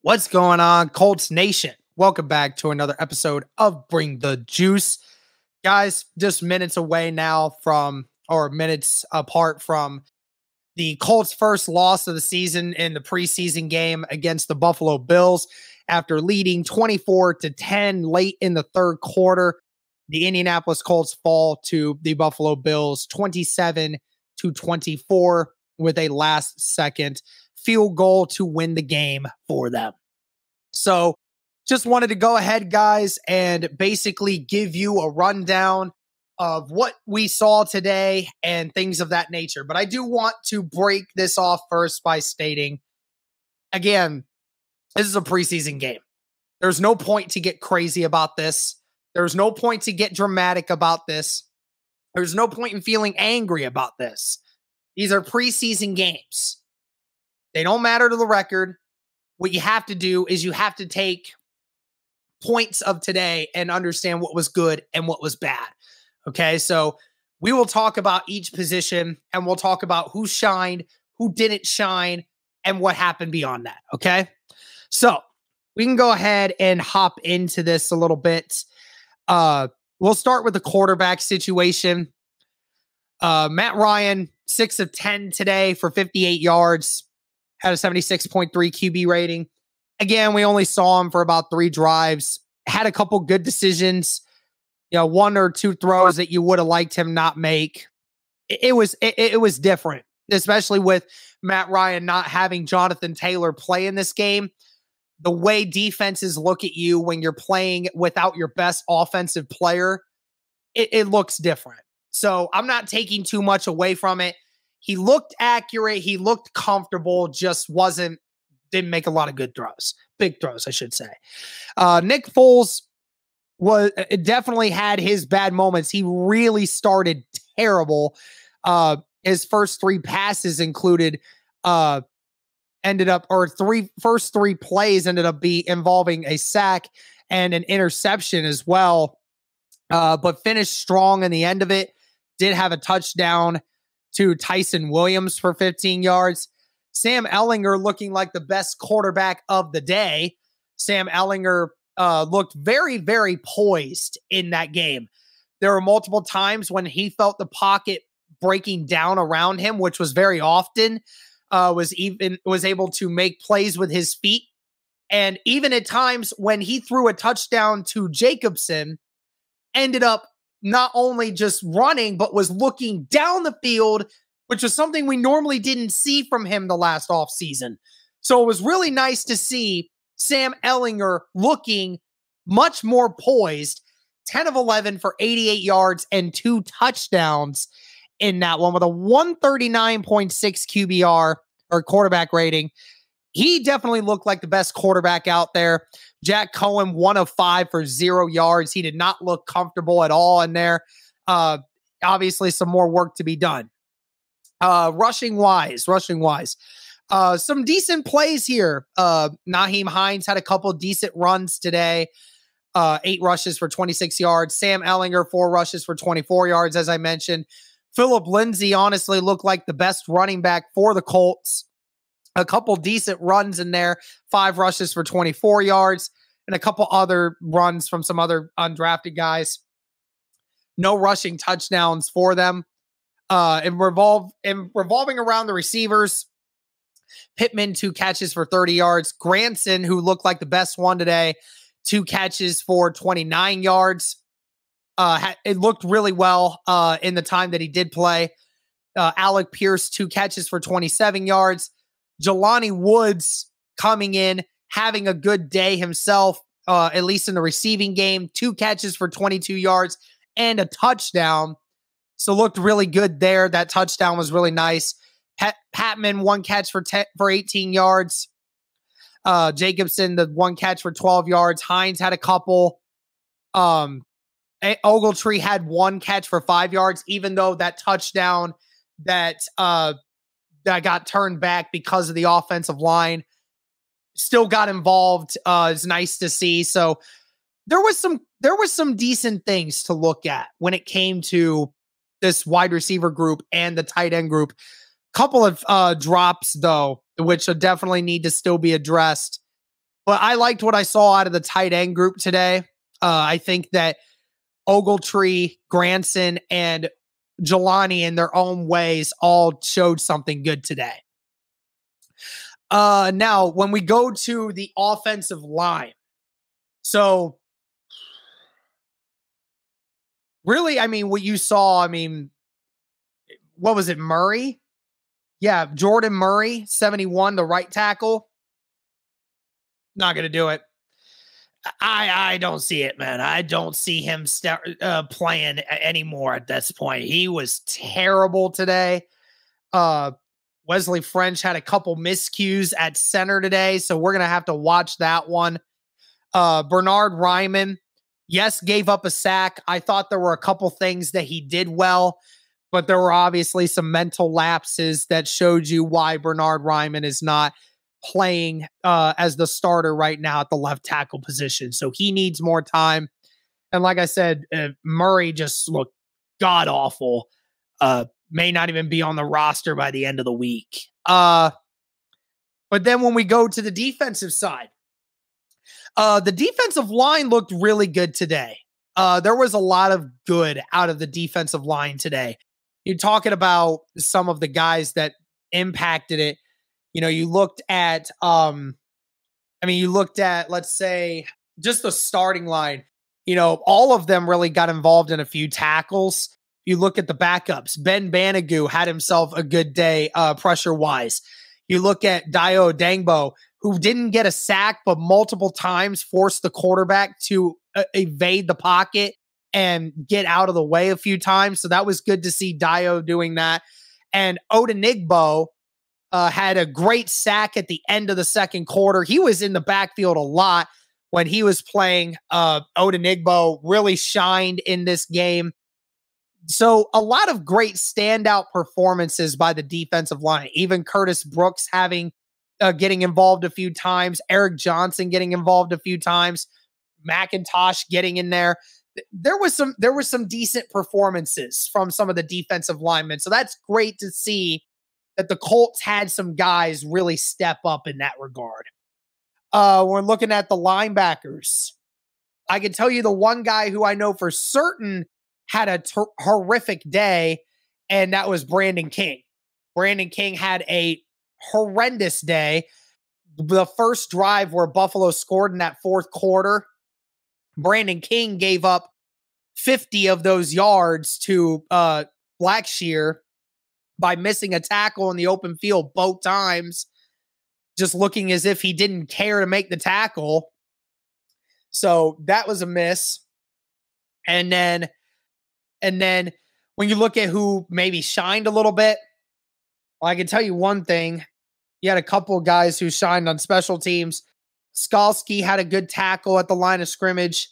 What's going on, Colts Nation? Welcome back to another episode of Bring the Juice. Guys, just minutes away now minutes apart from the Colts' first loss of the season in the preseason game against the Buffalo Bills. After leading 24-10 late in the third quarter, the Indianapolis Colts fall to the Buffalo Bills 27-24 with a last-second field goal to win the game for them. So just wanted to go ahead, guys, and basically give you a rundown of what we saw today and things of that nature. But I do want to break this off first by stating, again, this is a preseason game. There's no point to get crazy about this. There's no point to get dramatic about this. There's no point in feeling angry about this. These are preseason games. They don't matter to the record. What you have to do is you have to take points of today and understand what was good and what was bad. Okay, so we will talk about each position and we'll talk about who shined, who didn't shine, and what happened beyond that. Okay, so we can go ahead and hop into this a little bit. We'll start with the quarterback situation. Matt Ryan, 6 of 10 today for 58 yards. Had a 76.3 QB rating. Again, we only saw him for about 3 drives. Had a couple good decisions. You know, 1 or 2 throws that you would have liked him not make. It was different, especially with Matt Ryan not having Jonathan Taylor play in this game. The way defenses look at you when you're playing without your best offensive player, it looks different. So I'm not taking too much away from it. He looked accurate. He looked comfortable, just didn't make a lot of good throws. Big throws, I should say. Nick Foles definitely had his bad moments. He really started terrible. His first 3 passes first 3 plays ended up involving a sack and an interception as well. But finished strong in the end of it. Did have a touchdown to Tyson Williams for 15 yards. Sam Ehlinger looking like the best quarterback of the day. Sam Ehlinger looked very, very poised in that game. There were multiple times when he felt the pocket breaking down around him, which was very often, was able to make plays with his feet. And even at times when he threw a touchdown to Jacobson, ended up not only just running, but was looking down the field, which was something we normally didn't see from him the last offseason. So it was really nice to see Sam Ehlinger looking much more poised. 10 of 11 for 88 yards and 2 touchdowns in that one with a 139.6 QBR or quarterback rating. He definitely looked like the best quarterback out there. Jack Cohen, 1 of 5 for 0 yards. He did not look comfortable at all in there. Obviously, some more work to be done. Rushing wise. Some decent plays here. Nyheim Hines had a couple decent runs today. 8 rushes for 26 yards. Sam Ehlinger, 4 rushes for 24 yards, as I mentioned. Phillip Lindsay honestly looked like the best running back for the Colts. A couple decent runs in there, 5 rushes for 24 yards, and a couple other runs from some other undrafted guys. No rushing touchdowns for them. And revolving around the receivers, Pittman, 2 catches for 30 yards. Granson, who looked like the best one today, 2 catches for 29 yards. It looked really well in the time that he did play. Alec Pierce, 2 catches for 27 yards. Jelani Woods coming in, having a good day himself, at least in the receiving game. 2 catches for 22 yards and a touchdown. So looked really good there. That touchdown was really nice. Patman, 1 catch for 18 yards. Jacobson, the 1 catch for 12 yards. Hines had a couple. Ogletree had 1 catch for 5 yards, even though that touchdown that got turned back because of the offensive line still got involved. It's nice to see. So there was some decent things to look at when it came to this wide receiver group and the tight end group. Couple of drops though, which definitely need to still be addressed. But I liked what I saw out of the tight end group today. I think that Ogletree, Granson, and Jelani in their own ways all showed something good today. Now, when we go to the offensive line, so really, I mean, what you saw, I mean, what was it, Murray? Yeah, Jordan Murray, 71, the right tackle. Not going to do it. I don't see it, man. I don't see him playing anymore at this point. He was terrible today. Wesley French had a couple miscues at center today, so we're going to have to watch that one. Bernard Ryman, yes, gave up a sack. I thought there were a couple things that he did well, but there were obviously some mental lapses that showed you why Bernard Ryman is not playing as the starter right now at the left tackle position. So he needs more time. And like I said, Murray just looked god awful. May not even be on the roster by the end of the week. But then when we go to the defensive side, the defensive line looked really good today. There was a lot of good out of the defensive line today. You're talking about some of the guys that impacted it. You know, you looked at, let's say, just the starting line. You know, all of them really got involved in a few tackles. You look at the backups. Ben Banigou had himself a good day pressure-wise. You look at Dio Dangbo, who didn't get a sack, but multiple times forced the quarterback to evade the pocket and get out of the way a few times. So that was good to see Dio doing that. And Odenigbo had a great sack at the end of the second quarter. He was in the backfield a lot when he was playing. Odenigbo really shined in this game. So a lot of great standout performances by the defensive line. Even Curtis Brooks getting involved a few times. Eric Johnson getting involved a few times. McIntosh getting in there. There were some decent performances from some of the defensive linemen. So that's great to see that the Colts had some guys really step up in that regard. We're looking at the linebackers. I can tell you the one guy who I know for certain had a horrific day, and that was Brandon King. Brandon King had a horrendous day. The first drive where Buffalo scored in that fourth quarter, Brandon King gave up 50 of those yards to Blackshear by missing a tackle in the open field both times, just looking as if he didn't care to make the tackle. So that was a miss. And then when you look at who maybe shined a little bit, well, I can tell you one thing. You had a couple of guys who shined on special teams. Skalski had a good tackle at the line of scrimmage.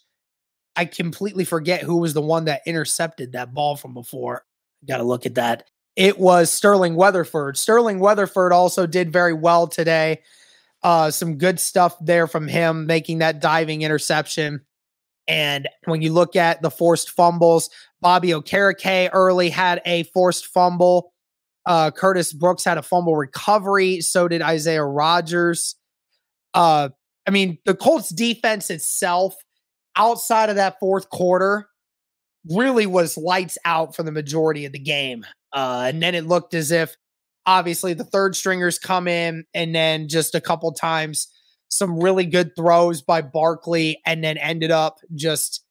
I completely forget who was the one that intercepted that ball from before. Got to look at that. It was Sterling Weatherford. Sterling Weatherford also did very well today. Some good stuff there from him, making that diving interception. And when you look at the forced fumbles, Bobby Okereke early had a forced fumble. Curtis Brooks had a fumble recovery. So did Isaiah Rodgers. The Colts defense itself, outside of that fourth quarter, really was lights out for the majority of the game. And then it looked as if, obviously, the third stringers come in, and then just a couple times, some really good throws by Barkley, and then ended up just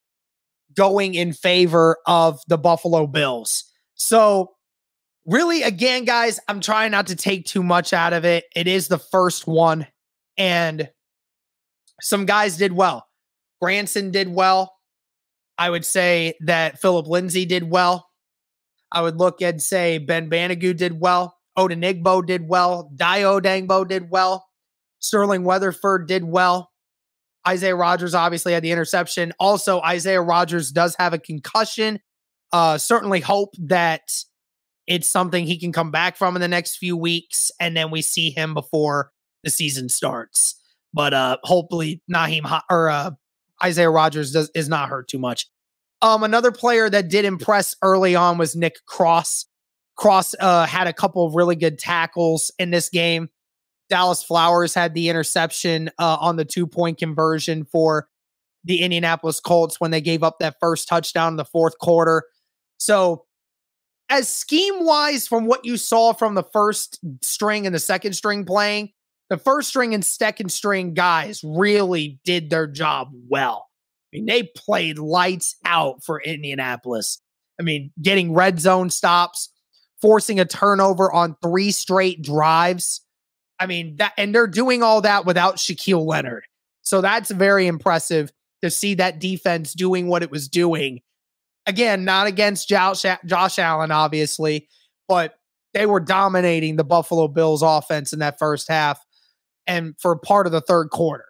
going in favor of the Buffalo Bills. So really, again, guys, I'm trying not to take too much out of it. It is the first one, and some guys did well. Granson did well. I would say that Philip Lindsay did well. I would look and say Ben Banigou did well. Odenigbo did well. Dio Dangbo did well. Sterling Weatherford did well. Isaiah Rodgers obviously had the interception. Also, Isaiah Rodgers does have a concussion. Certainly hope that it's something he can come back from in the next few weeks, and then we see him before the season starts. But hopefully Isaiah Rodgers is not hurt too much. Another player that did impress early on was Nick Cross. Cross had a couple of really good tackles in this game. Dallas Flowers had the interception on the 2-point conversion for the Indianapolis Colts when they gave up that first touchdown in the fourth quarter. So as scheme-wise, from what you saw from the first string and the second string playing, the first string and second string guys really did their job well. I mean, they played lights out for Indianapolis. I mean, getting red zone stops, forcing a turnover on 3 straight drives. I mean, and they're doing all that without Shaquille Leonard. So that's very impressive to see that defense doing what it was doing. Again, not against Josh Allen, obviously, but they were dominating the Buffalo Bills offense in that first half and for part of the third quarter.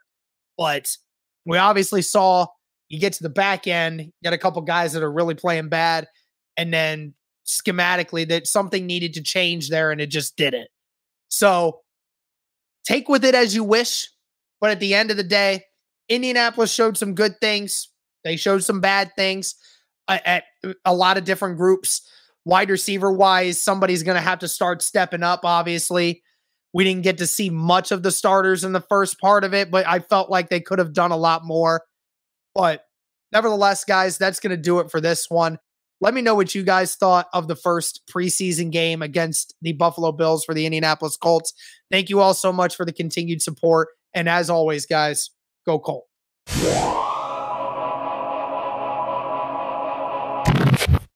But we obviously saw you get to the back end, you got a couple guys that are really playing bad, and then schematically that something needed to change there, and it just didn't. So take with it as you wish, but at the end of the day, Indianapolis showed some good things. They showed some bad things at a lot of different groups. Wide receiver wise, somebody's going to have to start stepping up, obviously. We didn't get to see much of the starters in the first part of it, but I felt like they could have done a lot more. But nevertheless, guys, that's going to do it for this one. Let me know what you guys thought of the first preseason game against the Buffalo Bills for the Indianapolis Colts. Thank you all so much for the continued support. And as always, guys, go Colt.